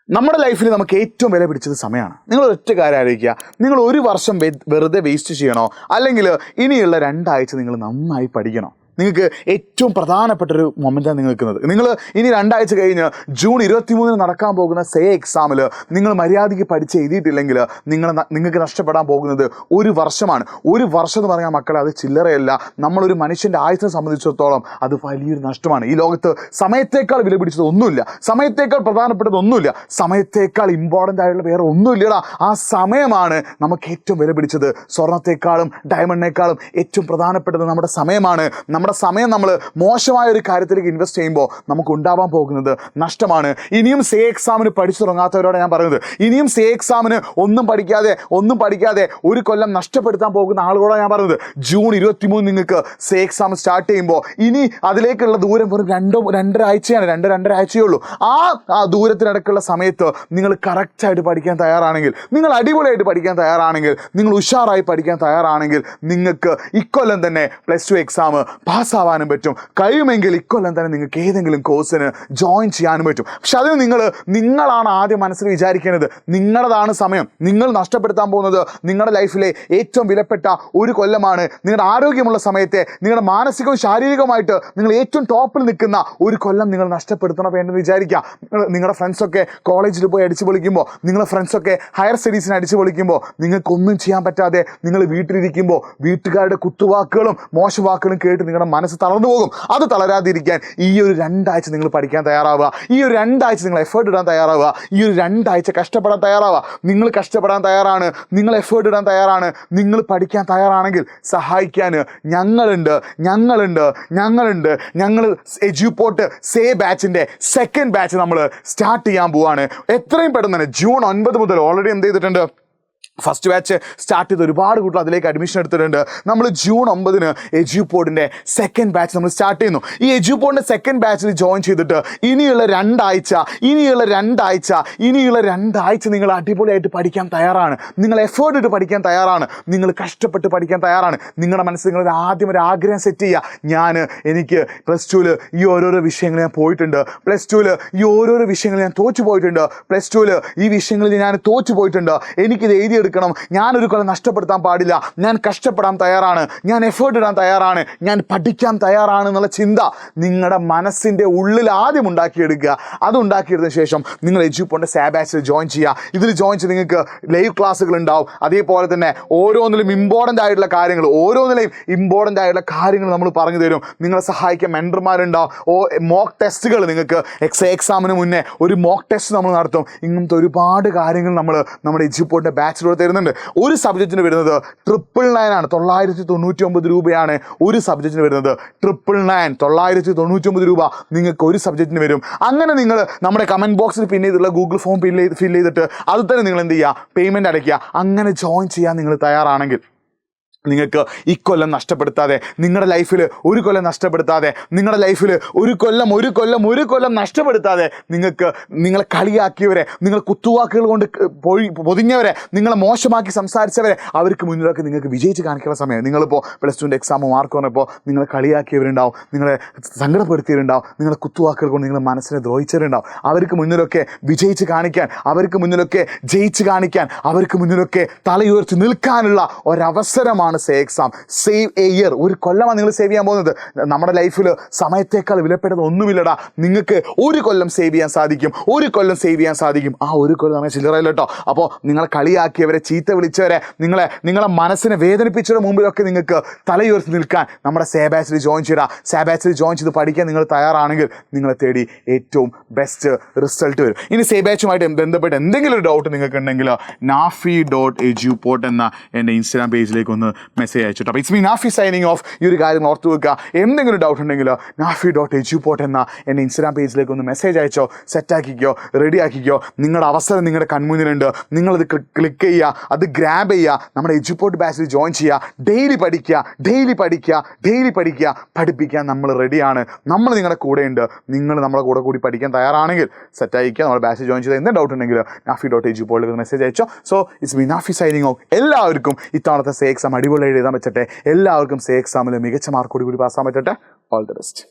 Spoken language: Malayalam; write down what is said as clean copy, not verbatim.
നമ്മുടെ ലൈഫിൽ നമുക്ക് ഏറ്റവും വില പിടിച്ചത് സമയമാണ്. നിങ്ങൾ ഒറ്റ കാര്യം ആലോചിക്കുക, നിങ്ങൾ ഒരു വർഷം വെറുതെ വേസ്റ്റ് ചെയ്യണോ, അല്ലെങ്കിൽ ഇനിയുള്ള 2 ആഴ്ച നിങ്ങൾ നന്നായി പഠിക്കണോ? നിങ്ങൾക്ക് ഏറ്റവും പ്രധാനപ്പെട്ടൊരു മൊമെൻറ്റാണ് നിങ്ങൾ നിൽക്കുന്നത്. നിങ്ങൾ ഇനി 2 ആഴ്ച കഴിഞ്ഞ് ജൂൺ 23 നടക്കാൻ പോകുന്ന എക്സാമിൽ നിങ്ങൾ മര്യാദയ്ക്ക് പഠിച്ച് എഴുതിയിട്ടില്ലെങ്കിൽ നിങ്ങൾക്ക് നഷ്ടപ്പെടാൻ പോകുന്നത് ഒരു വർഷമാണ്. ഒരു വർഷം എന്ന് പറഞ്ഞാൽ മക്കളെ, അത് ചില്ലറയല്ല. നമ്മളൊരു മനുഷ്യൻ്റെ ആയുസ്സിനെ സംബന്ധിച്ചിടത്തോളം അത് വലിയൊരു നഷ്ടമാണ്. ഈ ലോകത്ത് സമയത്തേക്കാൾ വില പിടിച്ചത് ഒന്നുമില്ല, സമയത്തേക്കാൾ പ്രധാനപ്പെട്ടത് ഒന്നുമില്ല, സമയത്തേക്കാൾ ഇമ്പോർട്ടൻ്റ് ആയിട്ടുള്ള വേറെ ഒന്നുമില്ലടാ. ആ സമയമാണ് നമുക്ക് ഏറ്റവും വില പിടിച്ചത്. സ്വർണത്തെക്കാളും ഡയമണ്ടിനേക്കാളും ഏറ്റവും പ്രധാനപ്പെട്ടത് നമ്മുടെ സമയമാണ്. നമ്മുടെ സമയം നമ്മൾ മോശമായ ഒരു കാര്യത്തിലേക്ക് ഇൻവെസ്റ്റ് ചെയ്യുമ്പോൾ നമുക്ക് ഉണ്ടാവാൻ പോകുന്നത് നഷ്ടമാണ്. ഇനിയും എക്സാമിന് പഠിച്ചു തുടങ്ങാത്തവരോട് ഞാൻ പറയുന്നത്, ഇനിയും എക്സാമിന് ഒന്നും പഠിക്കാതെ ഒരു കൊല്ലം നഷ്ടപ്പെടുത്താൻ പോകുന്ന ആളുകളോടാണ് ഞാൻ പറയുന്നത്. ജൂൺ 23 നിങ്ങൾക്ക് എക്സാം സ്റ്റാർട്ട് ചെയ്യുമ്പോൾ ഇനി അതിലേക്കുള്ള ദൂരം വെറും 2-2.5 ആഴ്ചയാണ്. 2-2.5 ആഴ്ചയുള്ളൂ. ആ ദൂരത്തിനിടയ്ക്കുള്ള സമയത്ത് നിങ്ങൾ കറക്റ്റായിട്ട് പഠിക്കാൻ തയ്യാറാണെങ്കിൽ, നിങ്ങൾ അടിപൊളിയായിട്ട് പഠിക്കാൻ തയ്യാറാണെങ്കിൽ, നിങ്ങൾ ഉഷാറായി പഠിക്കാൻ തയ്യാറാണെങ്കിൽ, നിങ്ങൾക്ക് ഇക്കൊല്ലം തന്നെ +2 എക്സാം പാസ്സാവാനും പറ്റും. കഴിയുമെങ്കിൽ ഇക്കൊല്ലം തന്നെ നിങ്ങൾക്ക് ഏതെങ്കിലും കോഴ്സിന് ജോയിൻ ചെയ്യാനും പറ്റും. പക്ഷെ അതിന് നിങ്ങളാണ് ആദ്യം മനസ്സിൽ വിചാരിക്കേണ്ടത്. നിങ്ങളുടേതാണ് സമയം. നിങ്ങൾ നഷ്ടപ്പെടുത്താൻ പോകുന്നത് നിങ്ങളുടെ ലൈഫിലെ ഏറ്റവും വിലപ്പെട്ട ഒരു കൊല്ലമാണ്. നിങ്ങളുടെ ആരോഗ്യമുള്ള സമയത്തെ, നിങ്ങളുടെ മാനസികവും ശാരീരികവുമായിട്ട് നിങ്ങൾ ഏറ്റവും ടോപ്പിൽ നിൽക്കുന്ന ഒരു കൊല്ലം നിങ്ങൾ നഷ്ടപ്പെടുത്തണം വേണ്ടെന്ന് വിചാരിക്കുക. നിങ്ങളുടെ ഫ്രണ്ട്സൊക്കെ കോളേജിൽ പോയി അടിച്ചു പൊളിക്കുമ്പോൾ, നിങ്ങളുടെ ഫ്രണ്ട്സൊക്കെ ഹയർ സ്റ്റഡീസിന് അടിച്ചു പൊളിക്കുമ്പോൾ, നിങ്ങൾക്കൊന്നും ചെയ്യാൻ പറ്റാതെ നിങ്ങൾ വീട്ടിലിരിക്കുമ്പോൾ വീട്ടുകാരുടെ കുത്തുവാക്കുകളും മോശവാക്കുകളും കേട്ട് നിങ്ങളുടെ മനസ്സ് തളർന്നു പോകും. അത് തളരാതിരിക്കാൻ ഈ ഒരു 2 ആഴ്ച നിങ്ങൾ പഠിക്കാൻ തയ്യാറാവുക. ഈ ഒരു 2 ആഴ്ച നിങ്ങൾ എഫേർട്ട് ഇടാൻ തയ്യാറാവുക. ഈ ഒരു 2 ആഴ്ച കഷ്ടപ്പെടാൻ തയ്യാറാവുക. നിങ്ങൾ കഷ്ടപ്പെടാൻ തയ്യാറാണ്, നിങ്ങൾ എഫേർട്ട് ഇടാൻ തയ്യാറാണ്, നിങ്ങൾ പഠിക്കാൻ തയ്യാറാണെങ്കിൽ സഹായിക്കാൻ ഞങ്ങൾ എജ്യൂപോർട്ട് ബാച്ചിൻ്റെ 2nd ബാച്ച് നമ്മൾ സ്റ്റാർട്ട് ചെയ്യാൻ പോവാണ്. എത്രയും പെട്ടെന്ന് തന്നെ ജൂൺ 9 മുതൽ ഓൾറെഡി എന്ത് ചെയ്തിട്ടുണ്ട്, ഫസ്റ്റ് ബാച്ച് സ്റ്റാർട്ട് ചെയ്ത് ഒരുപാട് കുട്ടികൾ അതിലേക്ക് അഡ്മിഷൻ എടുത്തിട്ടുണ്ട്. നമ്മൾ ജൂൺ 9 എജ്യൂപോർട്ടിൻ്റെ 2nd ബാച്ച് നമ്മൾ സ്റ്റാർട്ട് ചെയ്യുന്നു. ഈ എജ്യൂപോർട്ടിൻ്റെ 2nd ബാച്ചിൽ ജോയിൻ ചെയ്തിട്ട് ഇനിയുള്ള 2 ആഴ്ച നിങ്ങൾ അടിപൊളിയായിട്ട് പഠിക്കാൻ തയ്യാറാണ്, നിങ്ങൾ എഫേർട്ട് ഇട്ട് പഠിക്കാൻ തയ്യാറാണ്, നിങ്ങൾ കഷ്ടപ്പെട്ട് പഠിക്കാൻ തയ്യാറാണ്. നിങ്ങളുടെ മനസ്സിൽ നിങ്ങൾ ആദ്യം ഒരു ആഗ്രഹം സെറ്റ് ചെയ്യുക. എനിക്ക് +2 ഈ ഓരോരോ വിഷയങ്ങൾ ഞാൻ പോയിട്ടുണ്ട്, +2 ഈ ഓരോരോ വിഷയങ്ങൾ ഞാൻ തോറ്റു പോയിട്ടുണ്ട്, +2 ഈ വിഷയങ്ങളിൽ ഞാൻ തോറ്റു പോയിട്ടുണ്ട്, എനിക്കിത് എഴുതിയെടുക്കണം, ഞാനൊരു കൊല്ലം നഷ്ടപ്പെടുത്താൻ പാടില്ല, ഞാൻ കഷ്ടപ്പെടാൻ തയ്യാറാണ്, ഞാൻ എഫേർട്ട് ഇടാൻ തയ്യാറാണ്, ഞാൻ പഠിക്കാൻ തയ്യാറാണ് എന്നുള്ള ചിന്ത നിങ്ങളുടെ മനസ്സിൻ്റെ ഉള്ളിൽ ആദ്യം ഉണ്ടാക്കിയെടുക്കുക. അത് ഉണ്ടാക്കിയെടുത്തതിന് ശേഷം നിങ്ങൾ എജ്യൂപോർട്ടിൻ്റെ ബാച്ചിൽ ജോയിൻ ചെയ്യുക. ഇതിൽ ജോയിൻ ചെയ്ത് നിങ്ങൾക്ക് ലൈവ് ക്ലാസ്സുകൾ ഉണ്ടാവും. അതേപോലെ തന്നെ ഓരോന്നിലും ഇമ്പോർട്ടൻ്റ് ആയിട്ടുള്ള കാര്യങ്ങൾ നമ്മൾ പറഞ്ഞു തരും. നിങ്ങളെ സഹായിക്കാൻ മെൻറ്റർമാരുണ്ടാവും. മോക്ക് ടെസ്റ്റുകൾ, നിങ്ങൾക്ക് എക്സാമിന് മുന്നേ ഒരു മോക്ക് ടെസ്റ്റ് നമ്മൾ നടത്തും. ഇങ്ങനത്തെ ഒരുപാട് കാര്യങ്ങൾ നമ്മുടെ എജ്യൂപോർട്ടിൻ്റെ ബാച്ചിലൂടെ തരുന്നുണ്ട്. ഒരു സബ്ജക്റ്റിന് വരുന്നത് 999 ആണ്, 999 രൂപയാണ് ഒരു സബ്ജക്റ്റിന് വരുന്നത്. 999 രൂപ നിങ്ങൾക്ക് ഒരു സബ്ജക്റ്റിന് വരും. അങ്ങനെ നിങ്ങൾ നമ്മുടെ കമൻറ്റ് ബോക്സിൽ പിൻ ചെയ്തിട്ടുള്ള ഗൂഗിൾ ഫോം ഫിൽ ചെയ്തിട്ട് അത് തന്നെ നിങ്ങൾ എന്ത് ചെയ്യുക, പേയ്മെൻറ്റ് അടയ്ക്കുക. അങ്ങനെ ജോയിൻ ചെയ്യാൻ നിങ്ങൾ തയ്യാറാണെങ്കിൽ നിങ്ങൾക്ക് ഇക്കൊല്ലം നഷ്ടപ്പെടുത്താതെ, നിങ്ങളുടെ ലൈഫിൽ ഒരു കൊല്ലം നഷ്ടപ്പെടുത്താതെ, നിങ്ങളുടെ ലൈഫിൽ ഒരു കൊല്ലം നഷ്ടപ്പെടുത്താതെ, നിങ്ങളെ കളിയാക്കിയവരെ, നിങ്ങൾ കുത്തുവാക്കുകൾ കൊണ്ട് പൊതിഞ്ഞവരെ, നിങ്ങളെ മോശമാക്കി സംസാരിച്ചവരെ അവർക്ക് മുന്നിലൊക്കെ നിങ്ങൾക്ക് വിജയിച്ച് കാണിക്കുന്ന സമയം. നിങ്ങളിപ്പോൾ +2 എക്സാം മാർക്ക് വന്നപ്പോൾ നിങ്ങളെ കളിയാക്കിയവരുണ്ടാവും, നിങ്ങളെ സങ്കടപ്പെടുത്തിയവരുണ്ടാവും, നിങ്ങളെ കുത്തുവാക്കുകൾ കൊണ്ട് നിങ്ങളുടെ മനസ്സിനെ ദ്രോഹിച്ചവരുണ്ടാവും. അവർക്ക് മുന്നിലൊക്കെ വിജയിച്ച് കാണിക്കാൻ, അവർക്ക് മുന്നിലൊക്കെ ജയിച്ച് കാണിക്കാൻ, അവർക്ക് മുന്നിലൊക്കെ തലയുയർത്തി നിൽക്കാനുള്ള ഒരവസരമാണ് എക്സാം. Save A year. ഒരു കൊല്ലമാണ് നിങ്ങൾ സേവ് ചെയ്യാൻ പോകുന്നത്. നമ്മുടെ ലൈഫിൽ സമയത്തേക്കാൾ വിലപ്പെട്ടത് ഒന്നുമില്ലടാ. നിങ്ങൾക്ക് ഒരു കൊല്ലം സേവ് ചെയ്യാൻ സാധിക്കും. ആ ഒരു കൊല്ലം നമ്മൾ ചില്ലറയില്ല കേട്ടോ. അപ്പോൾ നിങ്ങളെ കളിയാക്കിയവരെ, ചീത്ത വിളിച്ചവരെ, നിങ്ങളെ മനസ്സിനെ വേദനിപ്പിച്ചവരുടെ മുമ്പിലൊക്കെ നിങ്ങൾക്ക് തലയുയർത്തി നിൽക്കാൻ നമ്മുടെ ബാച്ചിൽ ജോയിൻ ചെയ്ത് പഠിക്കാൻ നിങ്ങൾ തയ്യാറാണെങ്കിൽ നിങ്ങളെ തേടി ഏറ്റവും ബെസ്റ്റ് റിസൾട്ട് വരും. ഇനി ബാച്ചുമായിട്ട് ബന്ധപ്പെട്ട് എന്തെങ്കിലും ഒരു ഡൗട്ട് നിങ്ങൾക്ക് ഉണ്ടെങ്കിൽ nafi.eduport എന്ന എൻ്റെ ഇൻസ്റ്റാഗ്രാം പേജിലേക്ക് ഒന്ന് മെസ്സേജ് അയച്ചിട്ട്. അപ്പോൾ it's me Nafi signing of. ഈ ഒരു കാര്യം ഓർത്ത് വെക്കുക. എന്തെങ്കിലും ഡൗട്ട് ഉണ്ടെങ്കിൽ nafi.eduport എന്ന എൻ്റെ ഇൻസ്റ്റാഗ്രാം പേജിലേക്ക് ഒന്ന് മെസ്സേജ് അയച്ചോ, സെറ്റാക്കിക്കോ, റെഡി ആക്കിക്കോ. നിങ്ങളുടെ അവസരം നിങ്ങളുടെ കൺമുന്നിലുണ്ട്. നിങ്ങളത് ക്ലിക്ക് ചെയ്യുക, അത് ഗ്രാബ് ചെയ്യുക, നമ്മുടെ എജ്യൂപോർട്ട് ബാച്ചിൽ ജോയിൻ ചെയ്യുക. ഡെയിലി പഠിക്കുക. പഠിപ്പിക്കാൻ നമ്മൾ റെഡിയാണ്. നമ്മൾ നിങ്ങളുടെ കൂടെയുണ്ട്. നിങ്ങൾ നമ്മളെ കൂടി പഠിക്കാൻ തയ്യാറാണെങ്കിൽ സെറ്റായിക്കുക. നമ്മുടെ ബാച്ചിൽ ജോയിൻ ചെയ്ത് എന്തെങ്കിലും ഡൗട്ട് ഉണ്ടെങ്കിൽ nafi.eduport മെസ്സേജ് അയച്ചോ. So it's me Nafi signing off. എല്ലാവർക്കും ഇത്തവണത്തെ എക്സാം അടിപൊളിയായിട്ട് എഴുതാൻ പറ്റട്ടെ. എല്ലാവർക്കും എക്സാമിൽ മികച്ച മാർക്കോട് കൂടി പാസ്സാൻ പറ്റട്ടെ. All the best.